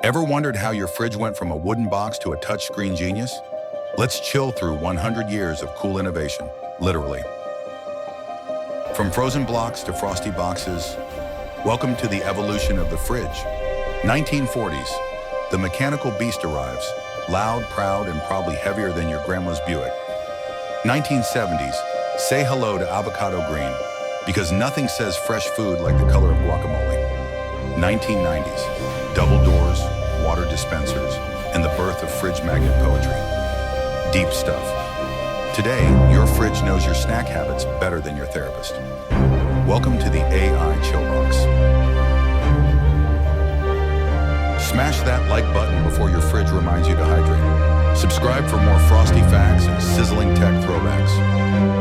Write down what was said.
Ever wondered how your fridge went from a wooden box to a touchscreen genius? Let's chill through 100 years of cool innovation, literally. From frozen blocks to frosty boxes, welcome to the evolution of the fridge. 1940s, the mechanical beast arrives, loud, proud, and probably heavier than your grandma's Buick. 1970s, say hello to avocado green, because nothing says fresh food like the color of guacamole. 1990s, double doors, water dispensers, and the birth of fridge magnet poetry. Deep stuff. Today, your fridge knows your snack habits better than your therapist. Welcome to the AI Chill Box. Smash that like button before your fridge reminds you to hydrate. Subscribe for more frosty facts and sizzling tech throwbacks.